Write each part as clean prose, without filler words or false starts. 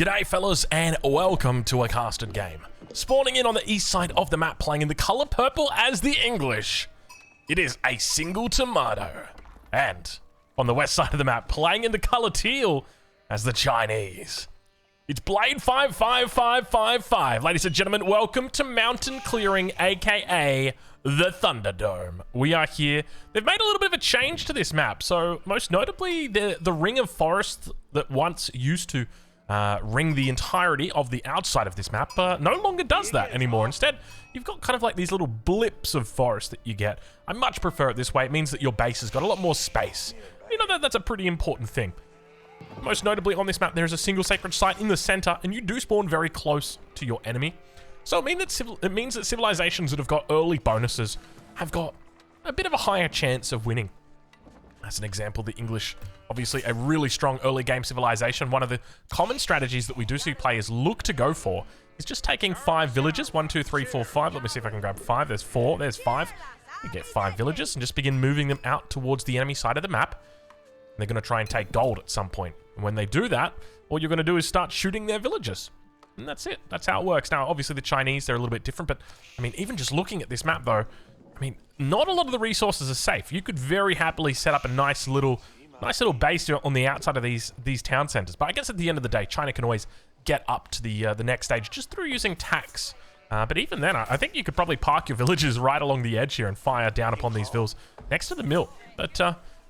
G'day fellas and welcome to a casted game. Spawning in on the east side of the map, playing in the colour purple as the English, it is a single tomato. And on the west side of the map, playing in the colour teal as the Chinese, it's Blade 55555. Ladies and gentlemen, welcome to Mountain Clearing, aka the Thunderdome. We are here. They've made a little bit of a change to this map. So most notably, the ring of forest that once used to ring the entirety of the outside of this map no longer does that anymore. Instead, you've got kind of like these little blips of forest that you get. I much prefer it this way. It means that your base has got a lot more space. You know, that's a pretty important thing. Most notably on this map, there is a single sacred site in the center, and you do spawn very close to your enemy. So it means that civilizations that have got early bonuses have got a bit of a higher chance of winning. As an example, the English, obviously a really strong early game civilization. One of the common strategies that we do see players look to go for is just taking 5 villages. 1, 2, 3, 4, 5. Let me see if I can grab 5. There's 4. There's 5. You get 5 villages and just begin moving them out towards the enemy side of the map. And they're going to try and take gold at some point. And when they do that, all you're going to do is start shooting their villages. And that's it. That's how it works. Now, obviously the Chinese, they're a little bit different. But, I mean, even just looking at this map, though, I mean, not a lot of the resources are safe. You could very happily set up a nice little base on the outside of these town centers. But I guess at the end of the day, China can always get up to the next stage just through using tax. But even then, I think you could probably park your villages right along the edge here and fire down upon these villas next to the mill. But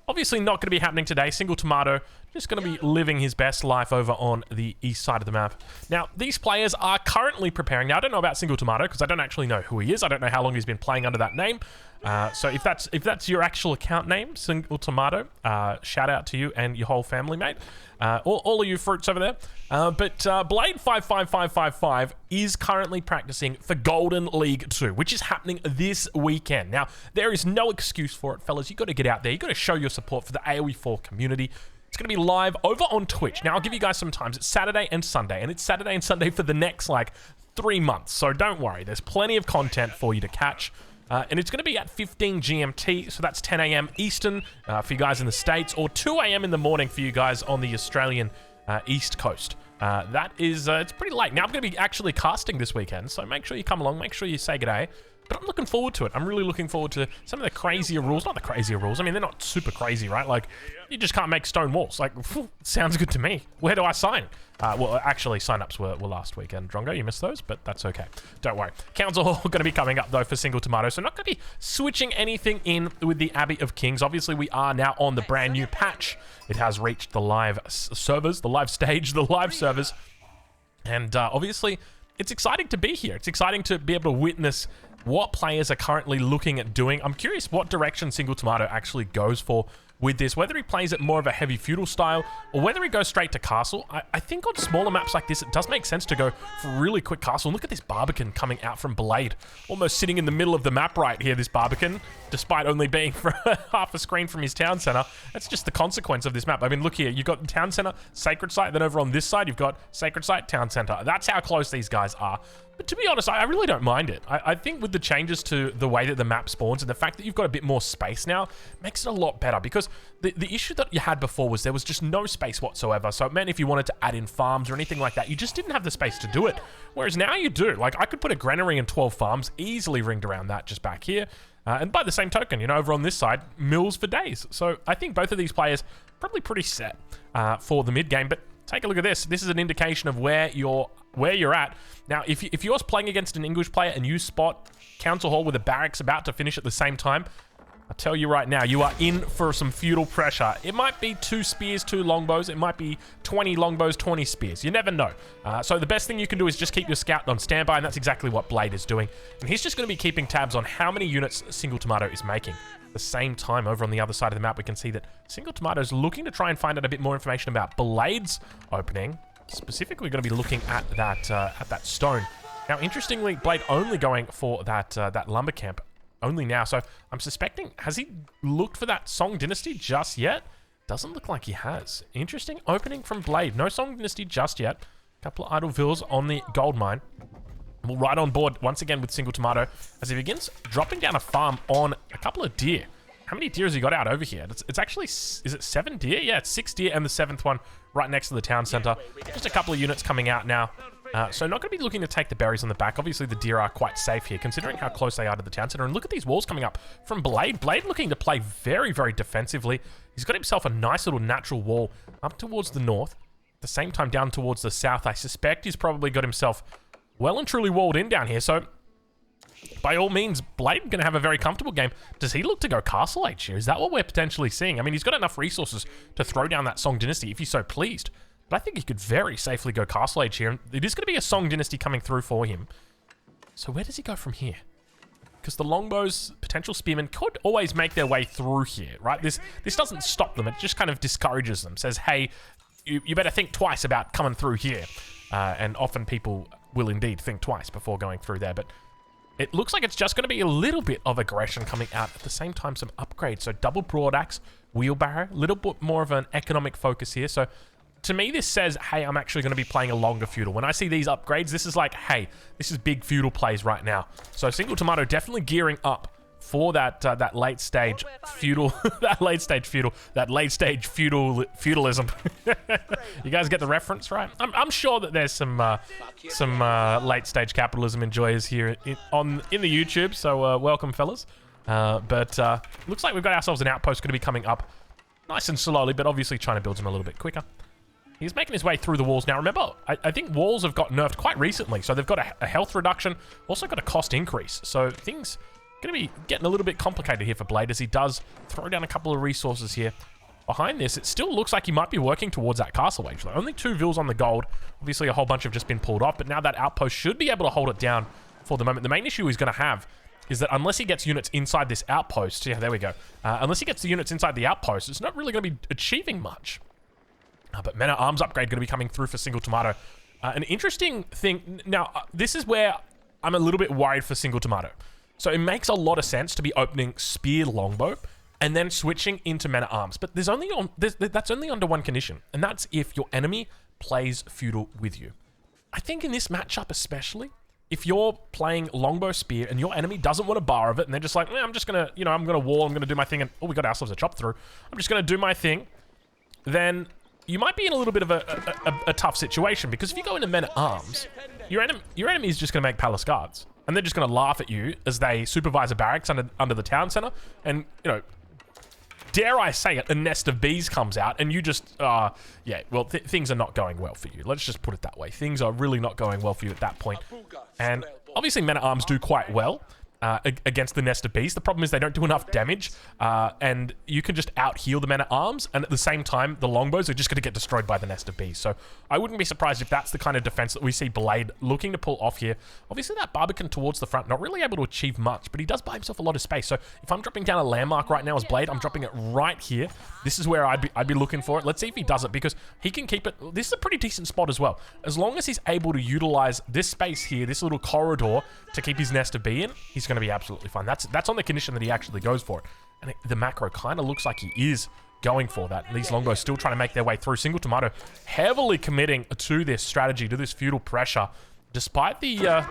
obviously not going to be happening today. Single tomato, just going to be living his best life over on the east side of the map. Now, these players are currently preparing. Now, I don't know about Single Tomato because I don't actually know who he is. I don't know how long he's been playing under that name. So if that's your actual account name, Single Tomato, shout out to you and your whole family, mate. All of you fruits over there. But Blade 55555 is currently practicing for Golden League 2, which is happening this weekend. Now, there is no excuse for it, fellas. You've got to get out there. You've got to show your support for the AoE4 community. It's going to be live over on Twitch. Now, I'll give you guys some times. It's Saturday and Sunday, and it's Saturday and Sunday for the next, 3 months. So don't worry. There's plenty of content for you to catch. And it's going to be at 15 GMT, so that's 10 a.m. Eastern for you guys in the States, or 2 a.m. in the morning for you guys on the Australian East Coast. That is, it's pretty late. Now, I'm going to be actually casting this weekend, so make sure you come along, make sure you say g'day. But I'm looking forward to it. I'm really looking forward to some of the crazier rules. Not the crazier rules. I mean, they're not super crazy, right? Like, you just can't make stone walls. Like, sounds good to me. Where do I sign? Well, actually, sign-ups were last weekend. Drongo, you missed those, but that's okay. Don't worry. Council Hall going to be coming up, though, for Single Tomato. So not going to be switching anything in with the Abbey of Kings. Obviously, we are now on the brand new patch. It has reached the live servers, the live stage, the live servers. And obviously, it's exciting to be here. It's exciting to be able to witness what players are currently looking at doing. I'm curious what direction Single Tomato actually goes for with this, whether he plays it more of a heavy feudal style or whether he goes straight to castle. I think on smaller maps like this, it does make sense to go for really quick castle. Look at this Barbican coming out from Blade, almost sitting in the middle of the map right here, this Barbican, despite only being for half a screen from his town center. That's just the consequence of this map. I mean, look here, you've got town center, sacred site, then over on this side, you've got sacred site, town center. That's how close these guys are. But to be honest, I really don't mind it. I think with the changes to the way that the map spawns and the fact that you've got a bit more space now makes it a lot better, because the issue that you had before was there was just no space whatsoever. So it meant if you wanted to add in farms or anything like that, you just didn't have the space to do it. Whereas now you do. Like, I could put a granary and 12 farms easily ringed around that just back here. And by the same token, you know, over on this side, mills for days. So I think both of these players probably pretty set for the mid game. But take a look at this. This is an indication of where you're at. Now, if you're playing against an English player and you spot Council Hall with a barracks about to finish at the same time, I'll tell you right now, you are in for some feudal pressure. It might be 2 spears, 2 longbows. It might be 20 longbows, 20 spears. You never know. So the best thing you can do is just keep your scout on standby, and that's exactly what Blade is doing. And he's just going to be keeping tabs on how many units Single Tomato is making. At the same time, over on the other side of the map, we can see that Single Tomato is looking to try and find out a bit more information about Blade's opening. Specifically going to be looking at that stone. Now, interestingly, Blade only going for that lumber camp only now. So I'm suspecting, has he looked for that Song Dynasty just yet? Doesn't look like he has. Interesting opening from Blade. No Song Dynasty just yet. Couple of idle vills on the gold mine. We'll ride on board once again with Single Tomato as he begins dropping down a farm on a couple of deer. How many deer has he got out over here? It's actually, is it 7 deer? Yeah, it's 6 deer and the 7th one right next to the town center. Just a couple of units coming out now. So not going to be looking to take the berries on the back. Obviously, the deer are quite safe here, considering how close they are to the town center. And look at these walls coming up from Blade. Blade looking to play very, very defensively. He's got himself a nice little natural wall up towards the north. At the same time, down towards the south, I suspect he's probably got himself well and truly walled in down here. So by all means, Blade going to have a very comfortable game. Does he look to go Castle Age here? Is that what we're potentially seeing? I mean, he's got enough resources to throw down that Song Dynasty if he's so pleased. But I think he could very safely go Castle Age here. It is going to be a Song Dynasty coming through for him. So where does he go from here? Because the longbows, potential spearmen, could always make their way through here, right? This doesn't stop them. It just kind of discourages them. Says, hey, you better think twice about coming through here. And often people will indeed think twice before going through there. But it looks like it's just going to be a little bit of aggression coming out. At the same time, some upgrades. So double broadaxe, wheelbarrow, a little bit more of an economic focus here. So to me, this says, hey, I'm actually going to be playing a longer feudal. When I see these upgrades, this is like, hey, this is big feudal plays right now. So Single Tomato definitely gearing up for that that late stage feudal, that late stage feudalism. You guys get the reference, right? I'm sure that there's some late stage capitalism enjoyers here in the YouTube. So welcome, fellas. But looks like we've got ourselves an outpost going to be coming up nice and slowly, but obviously trying to build them a little bit quicker. He's making his way through the walls. Now, remember, I think walls have got nerfed quite recently. So they've got a health reduction, also got a cost increase. So things going to be getting a little bit complicated here for Blade as he does throw down a couple of resources here. Behind this, it still looks like he might be working towards that castle age. Though. Only 2 vills on the gold. Obviously, a whole bunch have just been pulled off. But now that outpost should be able to hold it down for the moment. The main issue he's going to have is that unless he gets units inside this outpost... Yeah, there we go. Unless he gets the units inside the outpost, it's not really going to be achieving much. But Men-at-Arms upgrade going to be coming through for Single Tomato. An interesting thing... Now, this is where I'm a little bit worried for Single Tomato. So it makes a lot of sense to be opening Spear Longbow and then switching into Men-at-Arms. But that's only under one condition, and that's if your enemy plays Feudal with you. I think in this matchup especially, if you're playing Longbow Spear and your enemy doesn't want a bar of it, and they're just like, I'm just going to, I'm going to wall, I'm going to do my thing, and we got ourselves a chop through. I'm just going to do my thing. Then you might be in a little bit of a tough situation, because if you go into Men-at-Arms, your enemy is just going to make Palace Guards. And they're just going to laugh at you as they supervise a barracks under the town center. And, dare I say it, a nest of bees comes out and you just, things are not going well for you. Let's just put it that way. Things are really not going well for you at that point. And obviously Men-at-Arms do quite well against the nest of bees. The problem is they don't do enough damage, and you can just out-heal the Men-at-Arms, and at the same time, the longbows are just going to get destroyed by the nest of bees. So I wouldn't be surprised if that's the kind of defense that we see Blade looking to pull off here. Obviously, that Barbican towards the front, not really able to achieve much, but he does buy himself a lot of space. So if I'm dropping down a landmark right now as Blade, I'm dropping it right here. This is where I'd be looking for it. Let's see if he does it, because he can keep it. This is a pretty decent spot as well. As long as he's able to utilize this space here, this little corridor, to keep his nest of bee in, he's going to be absolutely fine. That's on the condition that he actually goes for it. And the macro kind of looks like he is going for that. And these longbows still trying to make their way through. Single Tomato heavily committing to this strategy, to this feudal pressure, despite the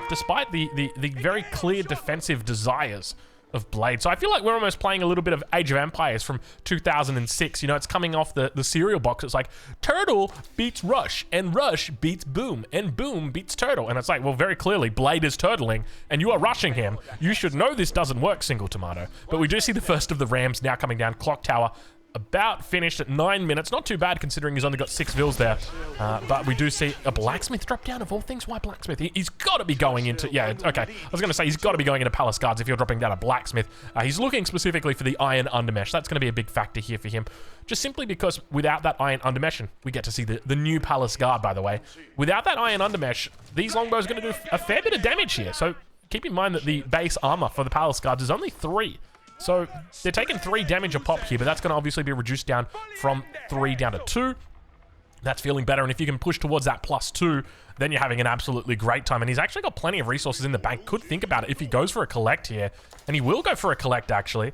very clear defensive desires of Blade. So I feel like we're almost playing a little bit of Age of Empires from 2006. It's coming off the cereal box. It's like, Turtle beats Rush, and Rush beats Boom, and Boom beats Turtle. And it's like, well, very clearly, Blade is turtling, and you are rushing him. You should know this doesn't work, Single Tomato. But we do see the first of the Rams now coming down. Clock Tower about finished at 9 minutes. Not too bad considering he's only got 6 vills there. But we do see a blacksmith drop down. Of all things, why blacksmith? He's got to be going into... Yeah, okay. I was going to say he's got to be going into Palace Guards if you're dropping down a blacksmith. He's looking specifically for the iron undermesh. That's going to be a big factor here for him. Just simply because without that iron undermesh, and we get to see the new Palace Guard, by the way. Without that iron undermesh, these longbows are going to do a fair bit of damage here. So keep in mind that the base armor for the Palace Guards is only 3. So they're taking 3 damage a pop here, but that's going to obviously be reduced down from 3 down to 2. That's feeling better, and if you can push towards that +2, then you're having an absolutely great time. And he's actually got plenty of resources in the bank. Could think about it if he goes for a collect here, and he will go for a collect, actually.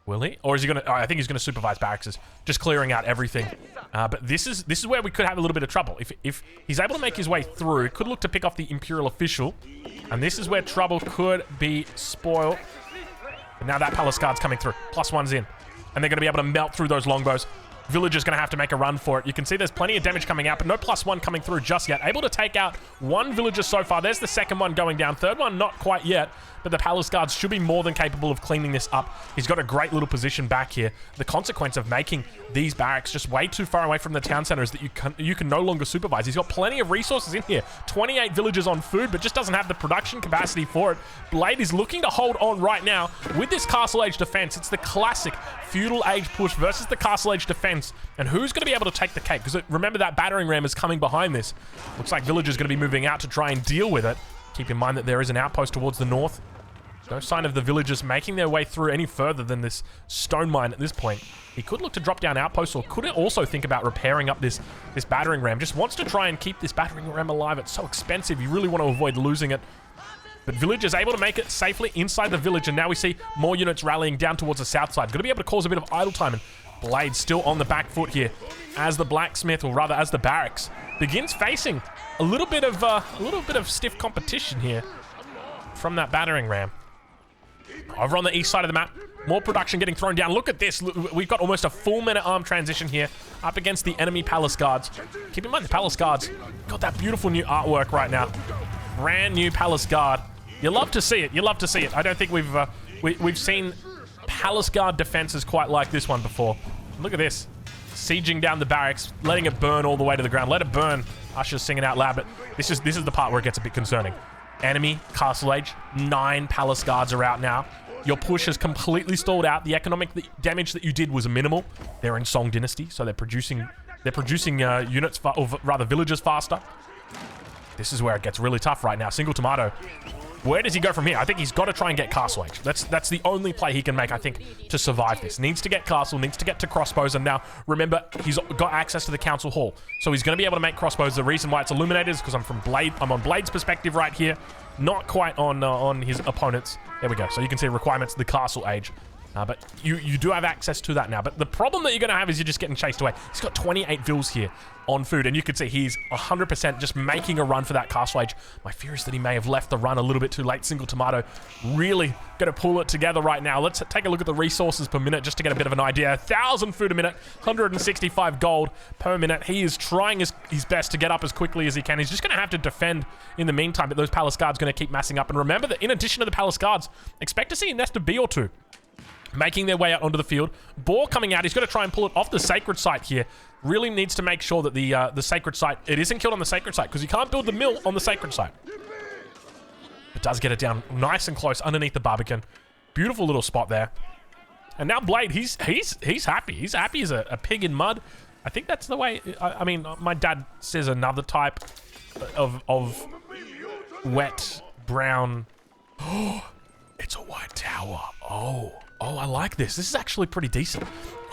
Will he? Or is he going to... Oh, I think he's going to supervise barracks, just clearing out everything. But this is where we could have a little bit of trouble. If he's able to make his way through, could look to pick off the Imperial Official, and this is where trouble could be spoiled. But now that Palace Guard's coming through. +1's in. And they're going to be able to melt through those longbows. Villager's going to have to make a run for it. You can see there's plenty of damage coming out, but no +1 coming through just yet. Able to take out one villager so far. There's the second one going down. Third one, not quite yet, but the Palace Guards should be more than capable of cleaning this up. He's got a great little position back here. The consequence of making these barracks just way too far away from the town center is that you can no longer supervise. He's got plenty of resources in here. 28 villagers on food, but just doesn't have the production capacity for it. Blade is looking to hold on right now with this Castle Age defense. It's the classic feudal age push versus the Castle Age defense. And who's going to be able to take the cake? Because remember, that battering ram is coming behind this. Looks like villagers going to be moving out to try and deal with it. Keep in mind that there is an outpost towards the north. No sign of the villagers making their way through any further than this stone mine at this point. He could look to drop down outposts, or could also think about repairing up this battering ram. Just wants to try and keep this battering ram alive. It's so expensive. You really want to avoid losing it. But villagers able to make it safely inside the village, and now we see more units rallying down towards the south side. Going to be able to cause a bit of idle time, and Blade still on the back foot here as the blacksmith, or rather as the barracks, begins facing a little bit of stiff competition here from that battering ram. Over on the east side of the map, more production getting thrown down. Look at this. We've got almost a full men-at-arms transition here up against the enemy Palace Guards. Keep in mind the Palace Guards got that beautiful new artwork right now. Brand new Palace Guard. You love to see it. You love to see it. I don't think we've seen Palace Guard defenses quite like this one before. Look at this. Sieging down the barracks, letting it burn all the way to the ground. Let it burn. Usher's singing out loud, but this is the part where it gets a bit concerning. Enemy Castle Age, 9 Palace Guards are out now. Your push has completely stalled out. The economic damage that you did was minimal. They're in Song Dynasty, so they're producing units, or rather villagers faster. This is where it gets really tough right now. Single tomato. Where does he go from here? I think he's got to try and get Castle Age. That's the only play he can make, I think, to survive this. Needs to get Castle, needs to get to crossbows, and now, remember, he's got access to the Council Hall. So he's going to be able to make crossbows. The reason why it's illuminated is because I'm on Blade's perspective right here. Not quite on his opponent's. There we go. So you can see requirements, the Castle Age. But you do have access to that now. But the problem that you're going to have is you're just getting chased away. He's got 28 vills here on food, and you can see he's 100% just making a run for that Castle Age. My fear is that he may have left the run a little bit too late. Single tomato really going to pull it together right now. Let's take a look at the resources per minute just to get a bit of an idea. 1,000 food a minute, 165 gold per minute. He is trying his best to get up as quickly as he can. He's just going to have to defend in the meantime, but those Palace Guards going to keep massing up. And remember that in addition to the Palace Guards, expect to see a nest of bee or two making their way out onto the field. Boar coming out. He's got to try and pull it off the sacred site here. Really needs to make sure that the sacred site, it isn't killed on the sacred site, because you can't build the mill on the sacred site. It does get it down nice and close underneath the Barbican. Beautiful little spot there. And now Blade, he's happy. He's happy as a pig in mud. I think that's the way. I mean, my dad says another type of wet brown. Oh, it's a white tower. Oh, I like this. This is actually pretty decent.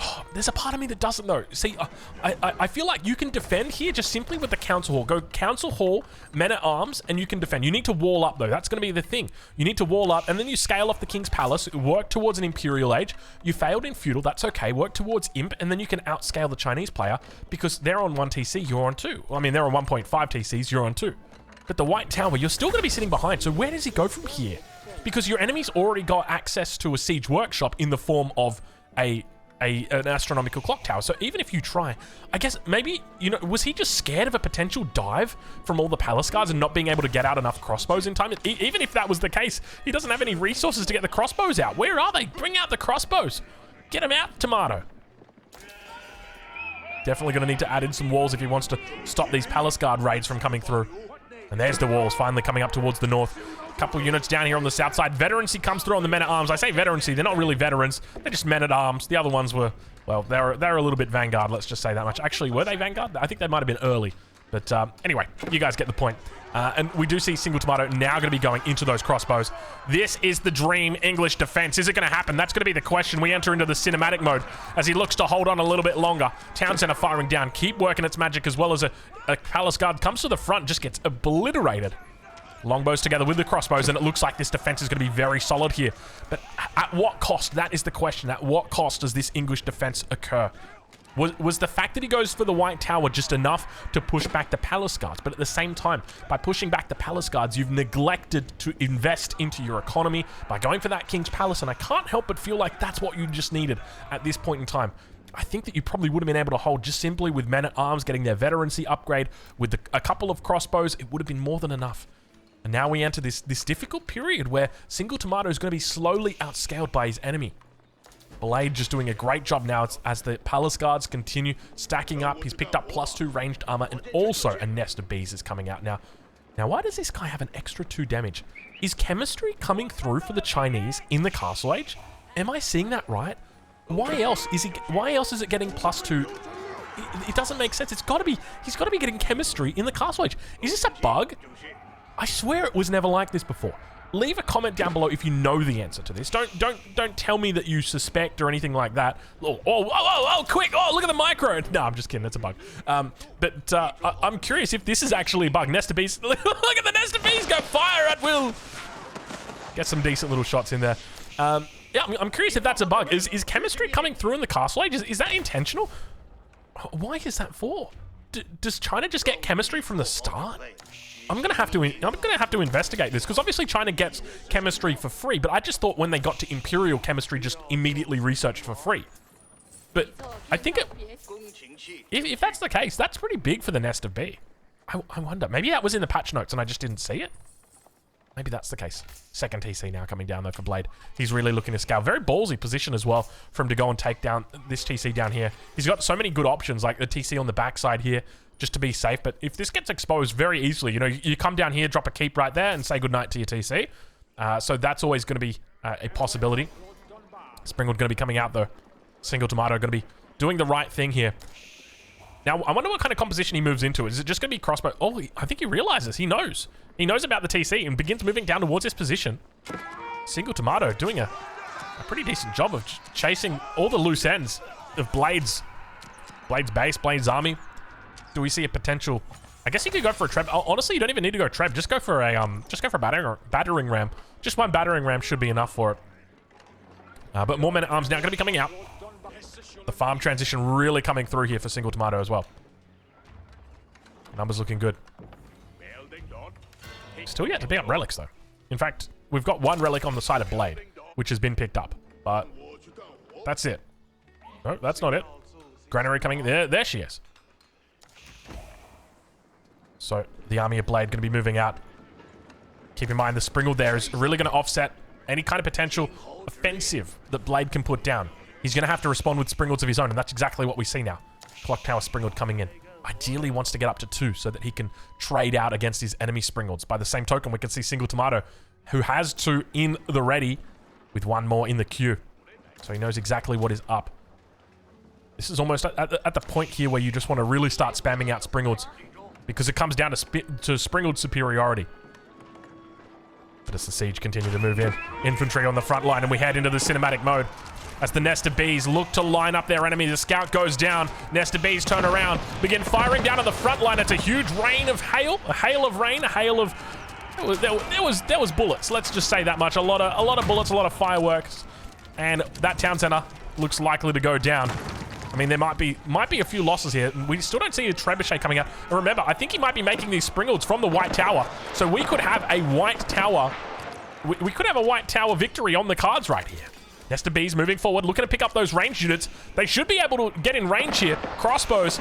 Oh, there's a part of me that doesn't know. See, I feel like you can defend here just simply with the Council Hall. Go Council Hall, men-at-arms, and you can defend. You need to wall up, though. That's going to be the thing. You need to wall up, and then you scale off the King's Palace, work towards an Imperial Age. You failed in Feudal. That's okay. Work towards Imp, and then you can outscale the Chinese player because they're on 1 TC, you're on 2. Well, I mean, they're on 1.5 TCs, you're on 2. But the White Tower, you're still going to be sitting behind. So where does he go from here? Because your enemy's already got access to a siege workshop in the form of an astronomical clock tower. So even if you try, I guess maybe, was he just scared of a potential dive from all the Palace Guards and not being able to get out enough crossbows in time? Even if that was the case, he doesn't have any resources to get the crossbows out. Where are they? Bring out the crossbows. Get them out, Tomato. Definitely going to need to add in some walls if he wants to stop these Palace Guard raids from coming through. And there's the walls finally coming up towards the north. Couple units down here on the south side. Veterancy comes through on the men-at-arms. I say veterancy, they're not really veterans. They're just men-at-arms. The other ones were, well, they're a little bit Vanguard, let's just say that much. Actually, were they Vanguard? I think they might have been early. But anyway, you guys get the point. And we do see Single Tomato now going to be going into those crossbows. This is the dream English defense. Is it going to happen? That's going to be the question. We enter into the cinematic mode as he looks to hold on a little bit longer. Town Center firing down. Keep working its magic, as well as a Palace Guard comes to the front, just gets obliterated. Longbows together with the crossbows, and it looks like this defense is going to be very solid here. But at what cost? That is the question. At what cost does this English defense occur? Was the fact that he goes for the White Tower just enough to push back the Palace Guards? But at the same time, by pushing back the Palace Guards, you've neglected to invest into your economy by going for that King's Palace, and I can't help but feel like that's what you just needed at this point in time. I think that you probably would have been able to hold just simply with men-at-arms getting their veterancy upgrade, with a couple of crossbows, it would have been more than enough. And now we enter this difficult period where Single Tomato is going to be slowly outscaled by his enemy. Blade just doing a great job now as the Palace Guards continue stacking up. He's picked up +2 ranged armor, and also a nest of bees is coming out now. Now, why does this guy have an extra 2 damage? Is chemistry coming through for the Chinese in the Castle Age? Am I seeing that right? Why else is it getting +2? It doesn't make sense. He's got to be getting chemistry in the Castle Age. Is this a bug? I swear it was never like this before. Leave a comment down below if you know the answer to this. Don't tell me that you suspect or anything like that. Oh, quick! Oh, look at the micro! No, I'm just kidding. It's a bug. I'm curious if this is actually a bug. Nest of bees. Look at the nest of bees go fire at will. Get some decent little shots in there. Yeah, I'm curious if that's a bug. Is chemistry coming through in the Castle Age? Is that intentional? Why is that for? Does China just get chemistry from the start? I'm gonna have to investigate this, because obviously China gets chemistry for free, but I just thought when they got to Imperial chemistry, just immediately researched for free. But I think if that's the case, that's pretty big for the nest of bee. I wonder, maybe that was in the patch notes and I just didn't see it. Maybe that's the case. Second TC now coming down though for Blade. He's really looking to scale. Very ballsy position as well for him to go and take down this TC down here. He's got so many good options, like the TC on the backside here, just to be safe. But if this gets exposed very easily, you know, you come down here, drop a keep right there, and say goodnight to your TC. So that's always going to be a possibility. Springwood going to be coming out though. Single Tomato going to be doing the right thing here. Now, I wonder what kind of composition he moves into. Is it just going to be crossbow? Oh, I think he realizes. He knows. He knows about the TC and begins moving down towards this position. Single Tomato doing a pretty decent job of chasing all the loose ends of Blade's base, Blade's army. Do we see a potential? I guess he could go for a Treb. Honestly, you don't even need to go Treb. Just go for a battering ram. Just one battering ram should be enough for it. But more men at arms now going to be coming out. The farm transition really coming through here for Single Tomato as well. Numbers looking good. Still yet to pick up relics though. In fact, we've got one relic on the side of Blade, which has been picked up. But that's it. No, that's not it. Granary coming there. There she is. So the army of Blade going to be moving out. Keep in mind the Springald there is really going to offset any kind of potential offensive that Blade can put down. He's going to have to respond with Springalds of his own, and that's exactly what we see now. Clock Tower Springald coming in. Ideally wants to get up to 2 so that he can trade out against his enemy Springalds. By the same token, we can see Single Tomato, who has 2 in the ready, with 1 more in the queue. So he knows exactly what is up. This is almost at the point here where you just want to really start spamming out Springalds, because it comes down to Springald superiority. But as the siege continue to move in, infantry on the front line, and we head into the cinematic mode. As the nest of bees look to line up their enemy, the scout goes down. Nest of bees turn around, begin firing down on the front line. It's a huge rain of hail, a hail of rain, a hail of... There was bullets. Let's just say that much. A lot of bullets, a lot of fireworks, and that town center looks likely to go down. I mean, there might be a few losses here. We still don't see a trebuchet coming out. And remember, I think he might be making these Springalds from the White Tower, so we could have a White Tower. We could have a White Tower victory on the cards right here. Nest of bees moving forward, looking to pick up those ranged units. They should be able to get in range here. Crossbows,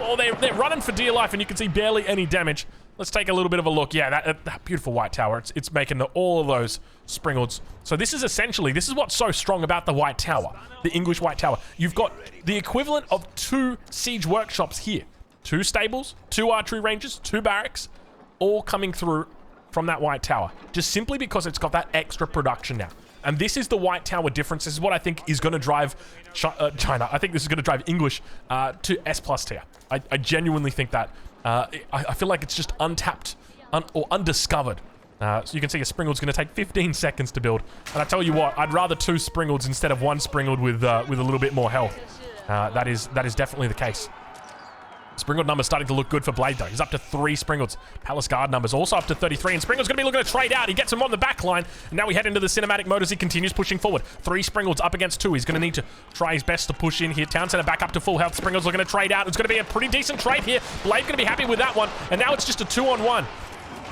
oh, they're running for dear life, and you can see barely any damage. Let's take a little bit of a look. Yeah, that beautiful White Tower. It's making all of those Springalds. So this is what's so strong about the White Tower, the English White Tower. You've got the equivalent of 2 siege workshops here. 2 stables, 2 archery ranges, 2 barracks, all coming through from that White Tower. Just simply because it's got that extra production now. And this is the White Tower difference. This is what I think is going to drive China. I think this is going to drive English to S+ tier. I genuinely think that. I feel like it's just untapped or undiscovered. So you can see a Springald's going to take 15 seconds to build. And I tell you what, I'd rather 2 Springalds instead of 1 Springald with a little bit more health. That is definitely the case. Springald numbers starting to look good for Blade, though. He's up to 3 Springalds. Palace Guard numbers also up to 33, and Springald's going to be looking to trade out. He gets him on the back line, and now we head into the cinematic mode as he continues pushing forward. 3 Springalds up against 2. He's going to need to try his best to push in here. Town Center back up to full health. Springald's looking to trade out. It's going to be a pretty decent trade here. Blade going to be happy with that one, and now it's just a 2-on-1.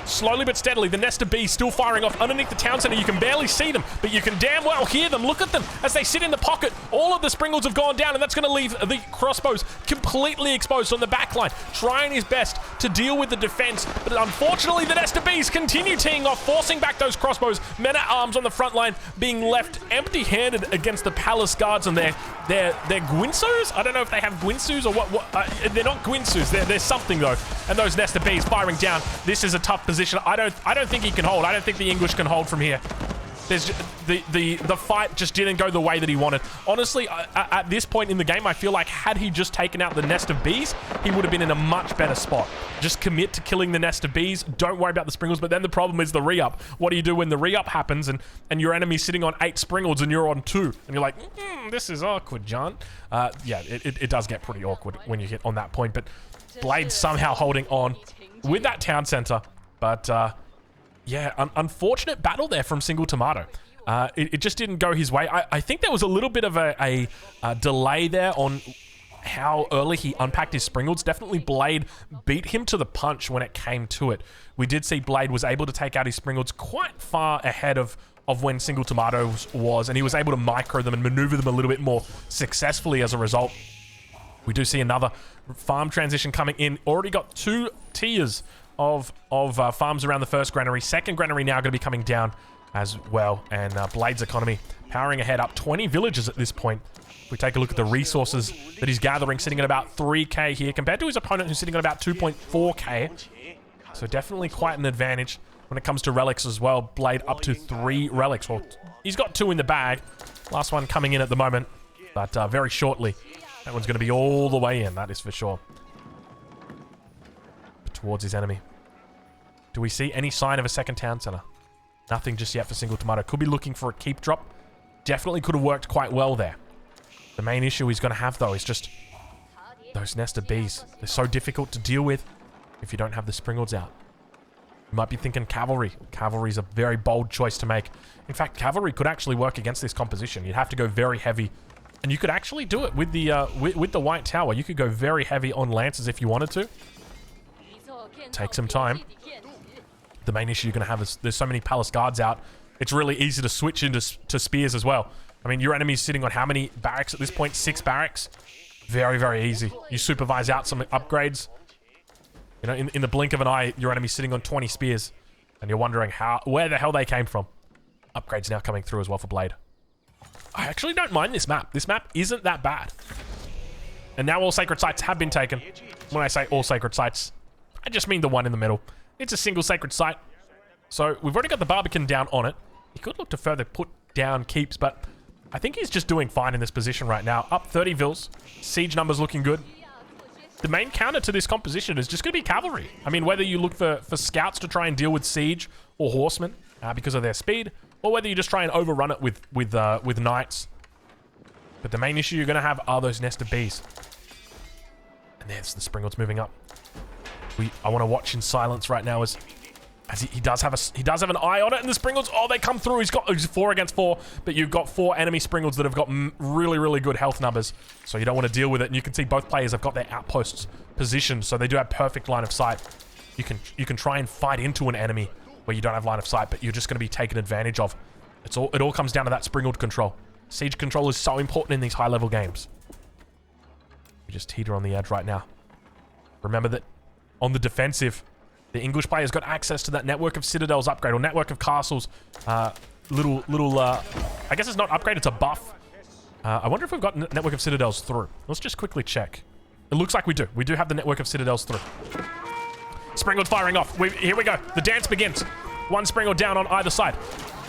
Slowly but steadily, the nest of bees still firing off underneath the town center. You can barely see them, but you can damn well hear them. Look at them as they sit in the pocket. All of the Springalds have gone down, and that's going to leave the crossbows completely exposed on the back line, trying his best to deal with the defense. But unfortunately, the nest of bees continue teeing off, forcing back those crossbows. Men-at-arms on the front line being left empty-handed against the Palace Guards and their Gwinsos? I don't know if they have Gwinsus or what. They're not Gwinsus. They're something, though. And those nest of bees firing down. This is a tough position. I don't think he can hold. I don't think the English can hold from here. There's the fight just didn't go the way that he wanted. Honestly, at this point in the game, I feel like had he just taken out the nest of bees, he would have been in a much better spot. Just commit to killing the nest of bees. Don't worry about the Springalds. But then the problem is the re-up. What do you do when the re-up happens and your enemy's sitting on 8 Springalds and you're on 2? And you're like, this is awkward, John. Yeah, it does get pretty awkward when you hit on that point. But Blade somehow holding on with that town center. But yeah, unfortunate battle there from Single Tomato. It just didn't go his way. I think there was a little bit of a delay there on how early he unpacked his Springalds. Definitely Blade beat him to the punch when it came to it. We did see Blade was able to take out his Springalds quite far ahead of when Single Tomatoes was, and he was able to micro them and maneuver them a little bit more successfully as a result. We do see another farm transition coming in. Already got 2 tiers of farms around the first granary. Second granary now going to be coming down as well. And Blade's economy powering ahead, up 20 villages at this point. If we take a look at the resources that he's gathering, sitting at about 3k here compared to his opponent who's sitting at about 2.4k. So definitely quite an advantage when it comes to relics as well. Blade up to 3 relics. Well, he's got 2 in the bag. Last one coming in at the moment, but very shortly that one's going to be all the way in, that is for sure. Towards his enemy. Do we see any sign of a second town center? Nothing just yet for Single Tomato. Could be looking for a keep drop. Definitely could have worked quite well there. The main issue he's going to have, though, is just those nest of bees. They're so difficult to deal with if you don't have the Springalds out. You might be thinking cavalry. Cavalry's a very bold choice to make. In fact, cavalry could actually work against this composition. You'd have to go very heavy. And you could actually do it with the White Tower. You could go very heavy on lances if you wanted to. Take some time. The main issue you're going to have is there's so many Palace Guards out. It's really easy to switch into spears as well. I mean, your enemy's sitting on how many barracks at this point? 6 barracks. Very, very easy. You supervise out some upgrades. You know, in the blink of an eye, your enemy's sitting on 20 spears. And you're wondering where the hell they came from. Upgrades now coming through as well for Blade. I actually don't mind this map. This map isn't that bad. And now all sacred sites have been taken. When I say all sacred sites, I just mean the one in the middle. It's a single sacred site. So we've already got the Barbican down on it. He could look to further put down keeps, but I think he's just doing fine in this position right now. Up 30 vils. Siege numbers looking good. The main counter to this composition is just going to be cavalry. I mean, whether you look for scouts to try and deal with siege or horsemen because of their speed, or whether you just try and overrun it with knights. But the main issue you're going to have are those nest of bees. And there's the Springalds moving up. I want to watch in silence right now as he does have an eye on it, and the Springalds, oh, they come through. He's 4 against 4, but you've got 4 enemy Springalds that have got really, really good health numbers, so you don't want to deal with it. And you can see both players have got their outposts positioned, so they do have perfect line of sight. You can try and fight into an enemy where you don't have line of sight, but you're just going to be taken advantage of. It all comes down to that Springald control. Siege control is so important in these high-level games. We just teeter on the edge right now. Remember that on the defensive, the English players got access to that network of citadels upgrade, or network of castles. I guess it's not upgrade, it's a buff. I wonder if we've got network of citadels through. Let's just quickly check. It looks like we do. We do have the network of citadels through. Springald firing off. Here we go. The dance begins. 1 Springald down on either side.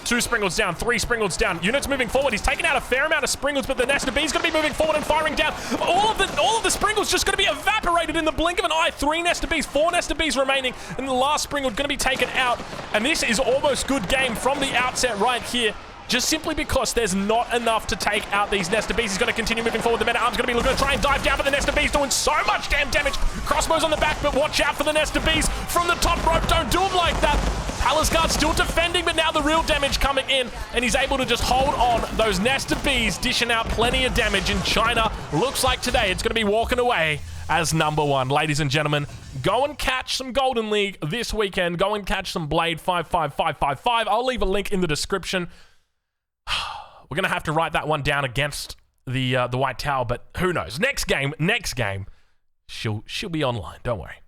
2 Springalds down, 3 Springalds down. Units moving forward. He's taken out a fair amount of Springalds, but the nest of bees going to be moving forward and firing down. All of the Springalds just going to be evaporated in the blink of an eye. 3 nest of bees, 4 nest of bees remaining, and the last Springald going to be taken out. And this is almost good game from the outset right here. just simply because there's not enough to take out these Nesta Bees. He's going to continue moving forward. The Men-at-Arms going to be looking to try and dive down, but the Nesta Bees doing so much damn damage. Crossbows on the back, but watch out for the Nesta Bees from the top rope. Don't do them like that. Palace Guard still defending, but now the real damage coming in, and he's able to just hold on. Those Nesta Bees dishing out plenty of damage, and China looks like today it's going to be walking away as #1. Ladies and gentlemen, go and catch some Golden League this weekend. Go and catch some Blade 55555. I'll leave a link in the description. We're going to have to write that one down against the White Tower, but who knows? Next game, she'll be online. Don't worry.